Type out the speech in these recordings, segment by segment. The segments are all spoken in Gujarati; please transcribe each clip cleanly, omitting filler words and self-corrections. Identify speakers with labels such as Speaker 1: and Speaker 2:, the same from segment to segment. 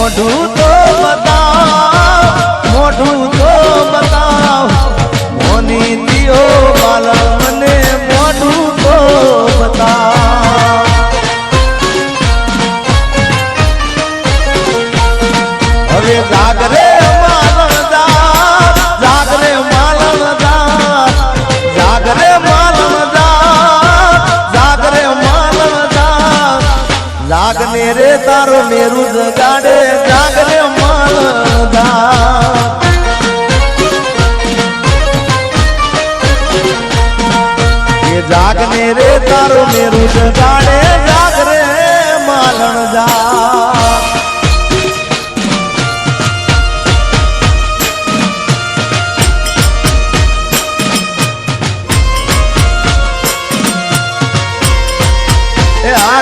Speaker 1: મોઢું તો બતાવ, મોઢું તો બતાવ, મોની દિયો બાલા મને મોઢું તો બતાવ. હવે જાગરે માલણદાર, જાગરે માલણદાર, જાગરે માલણદાર, જાગરે માલણદાર, જાગને રે તારો મેરુ જગાડે જાગરે માલણદાર. એ જાગને રે તારો મેરુ જગાડે જાગરે માલણદાર.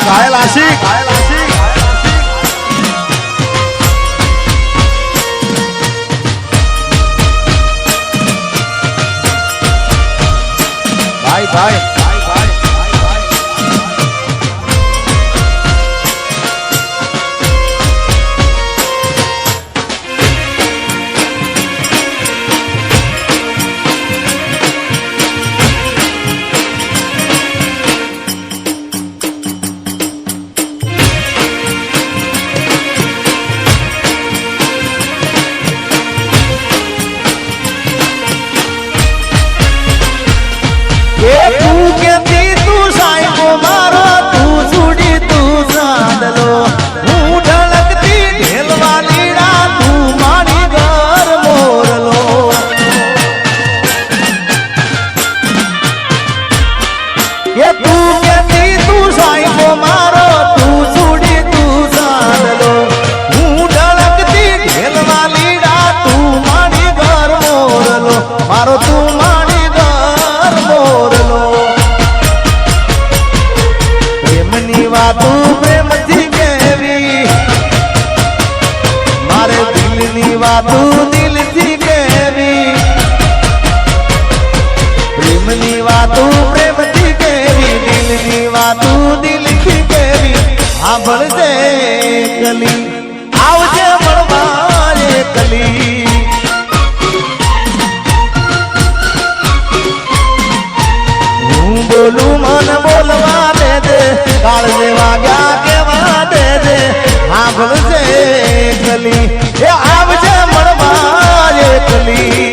Speaker 1: ઘાયલ આશિક ભાઈ ભાઈ મારો તું મારી ઘર મોરલો. પ્રેમની વાતું પ્રેમથી કહેવી, મારે દિલની વાતું દિલથી કહેવી. પ્રેમની વાતું પ્રેમથી કહેવી, દિલની વાતું દિલથી કહેવી. સાંભળજે કલી, આવજે મળવા રે કલી. બોલું મન બોલવા દે દે, કાળ જેવા ગયા કેવા દે દે. સાંભળજે કલી, એ આવજે મળવા રે કલી.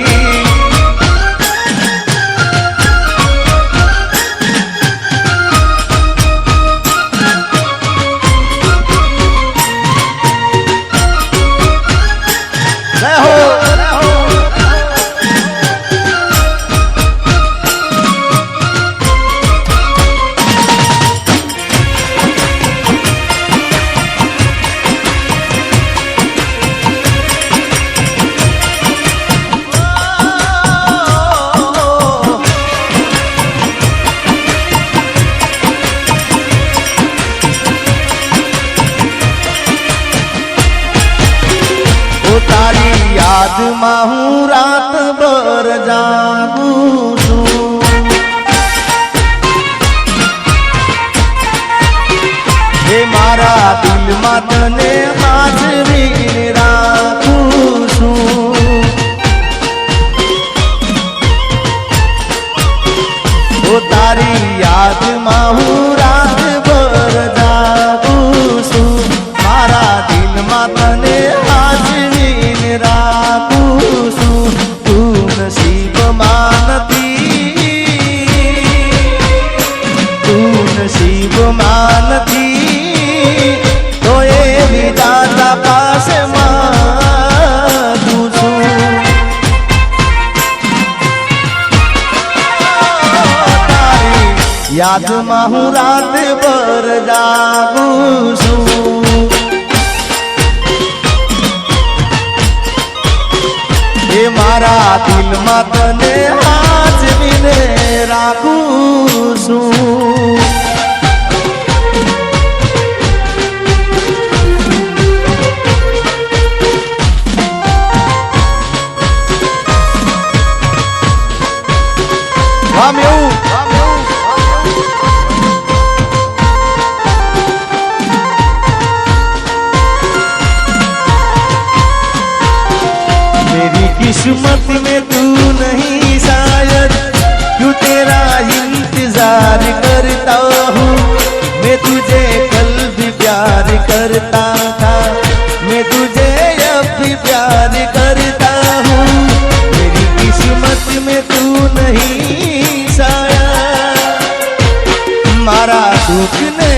Speaker 1: તારી યાદમાં હું રાત ભર જાગું છું. હે મારા દિલમાં તને સાચવીને રાખું છું. ઓ તારી યાદમાં હું રાત ભર જાગું છું. મારા દિલમાં તને રાખું છું. તું નસીબમાં નથી, તું નસીબમાં નથી, તો એ વિધાતા પાસે માંગું છું. તારી યાદમાં હું રાત ભર જાગું છું. એ મારા દિલમાં તને સાચવીને રાખું છું. આમ એવું किस्मत में तू नहीं शायद, क्यों तेरा इंतजार करता हूँ। मैं तुझे कल भी प्यार करता था, मैं तुझे अब भी प्यार करता हूँ। मेरी किस्मत में तू नहीं शायद, मारा दुख ने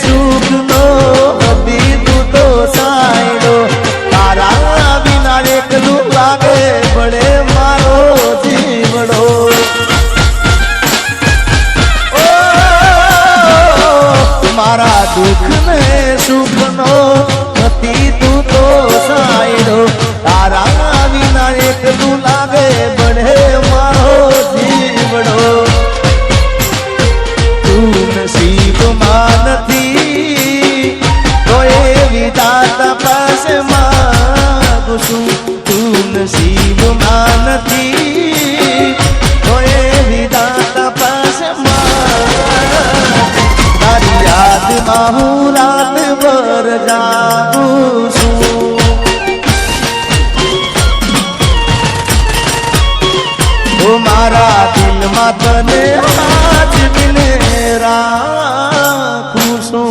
Speaker 1: सुख नो अभी तू तो साइडो। तारा बिना एकलू आगे बढ़े मारो जीवड़ो। ओ मारा दुख ने सुख नो अति तू तो साइडो। तारा बिना एकलू आगे बढ़े मारो जीवड़ो। तू नसीब मानती तो ये विधाता पास मांगू छू। तू नसीब मानती तो ये विधाता पास मांग। तारी याद माहू रात भर जागू छू। ओ मारा दिल मा तने आज मिले राखू छू।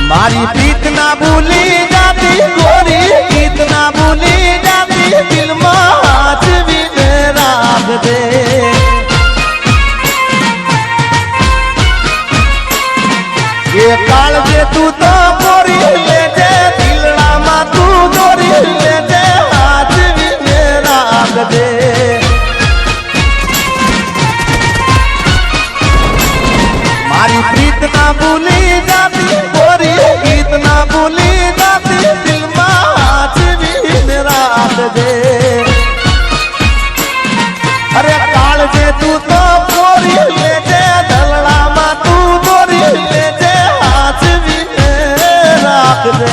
Speaker 1: मारी प्रीत ना भूली जाती गोरी, प्रीत ना भूली जाती। दिल में हाथ भी राख दे। ये काल जे तू तो गोरी ले जे, दिलड़ा मा तू गोरी ले जे। हाथ भी राख दे। मारी प्रीत ना भूली जाती गोरी, गीत ना भूली जाती। दिल में हाथ भी राख दे। अरे काल जे तू तो गोरी ले जे, दलड़ा मा तू गोरी ले जे। हाथ भी राख दे।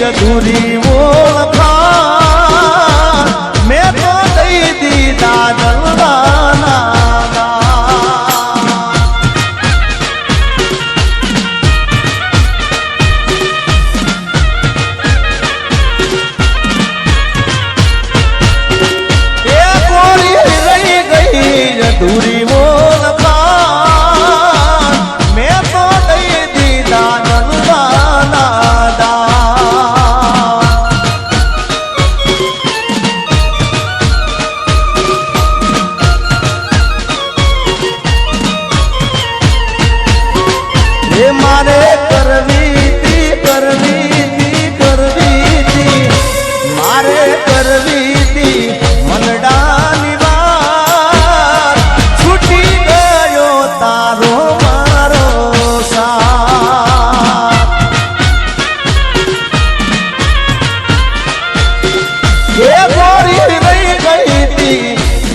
Speaker 1: अधूरी वो मैं तो दई दी दादल दाना। ये पूरी रही गई अधूरी वो मैं तो दई दी दादल दाना। मारे करवी थी मारे करवी थी मनडानी बात। छूटी गयो तारो मारो साथ। ये गोरी रही गई थी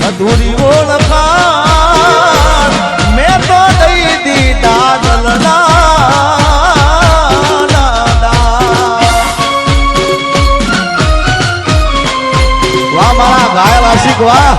Speaker 1: अधूरी ओळखा। मैं तो दई दी दादल गाय वार्षिक वाह।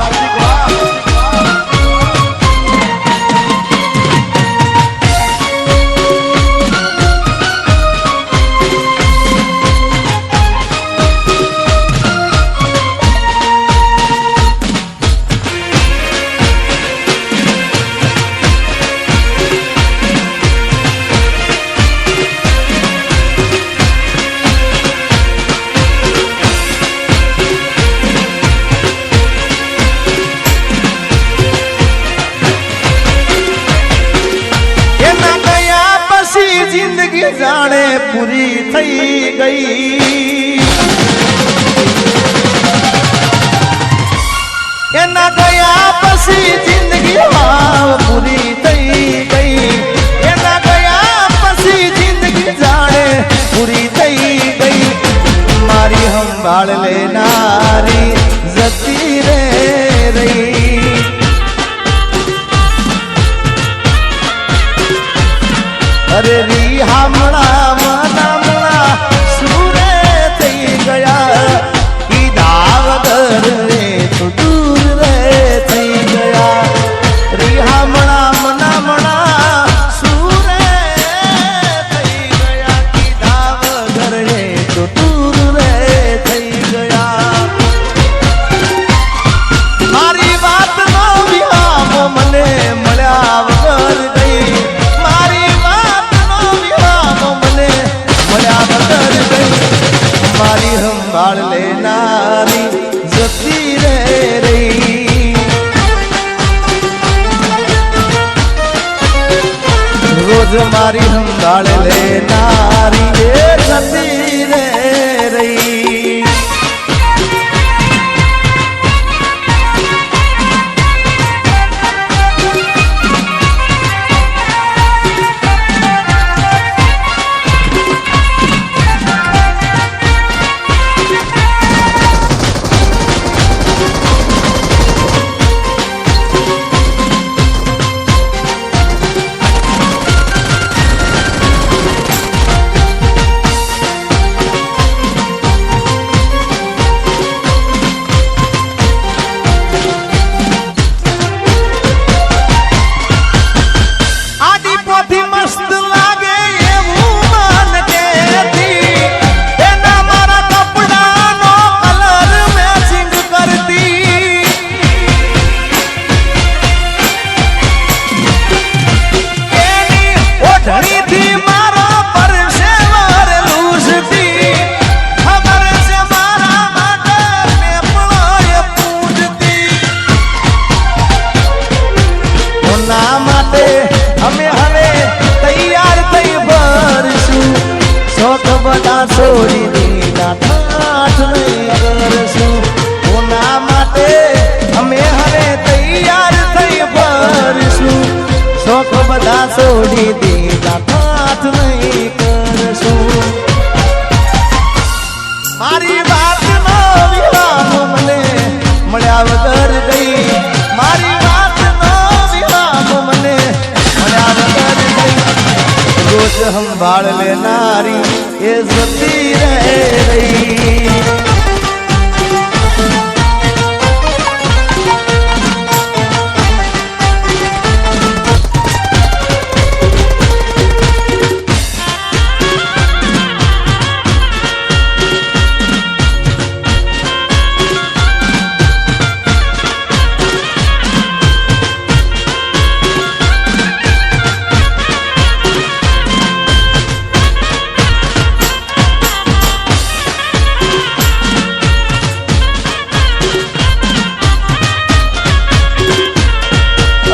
Speaker 1: સંભાળ લેનારી જતી રે રહી. અરે રી હામણા મનામણા સુરે થઈ ગયા કીધા વગર રે તો દૂર રે થઈ ગયા. રી હામણા મનામણા સુરે થઈ ગયા કીધા વગર રે તો દૂર રે થઈ ગયા. મારી વાત નો વિહામો મને મળ્યા વગર ગઈ. મારી સંભાળ લેનારી જતી રે રહી. રોજ મારી સંભાળ લેનારી એ જતી રે રહી. છોડી દીધા ઠાઠ નહીં કરશું. કોના માટે અમે હવે તૈયાર થઈ ફરશું. શોખ બધા છોડી દીધા ઠાઠ નહીં કરશું. મારી વાત નો વિરામ મને મળ્યા વગર ગઈ. મારી વાત નો વિરામ મને મળ્યા વગર ગઈ. રોજ સંભાળ લેનારી એ જતી રે રહી.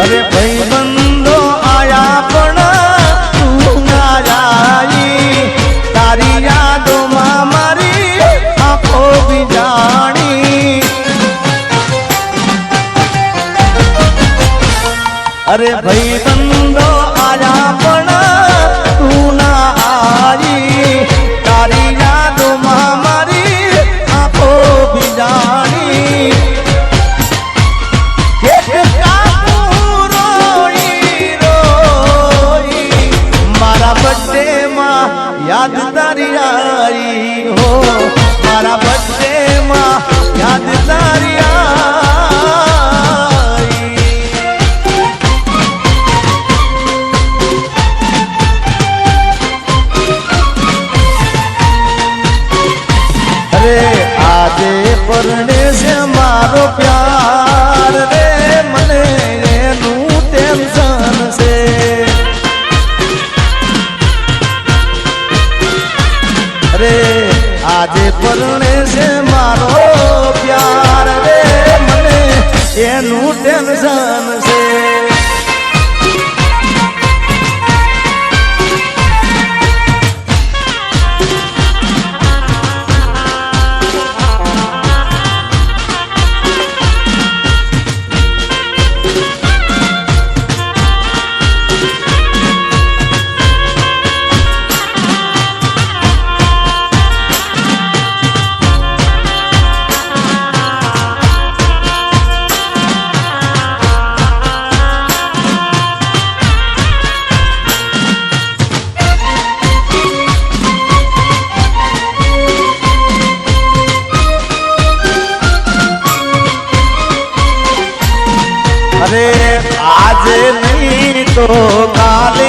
Speaker 1: અરે ભાઈ બંધો આયા પણ તું ના જાય. તારી યાદોમાં મારી આંખો બીજાણી. અરે ભાઈ બંધો આયા પણ તું ના આવી. તારી યાદોમાં મારી આંખો બીજાણી. યાદ તારી आई हो मारा बर्थडे माँ याद तारी आई। अरे आजे परणे से मारो प्यार रे मने एनु टेंशन से। अरे आजे परणे से मारो प्यार रे मने एनु टेंशन से। અરે આજે નહીં તો કાલે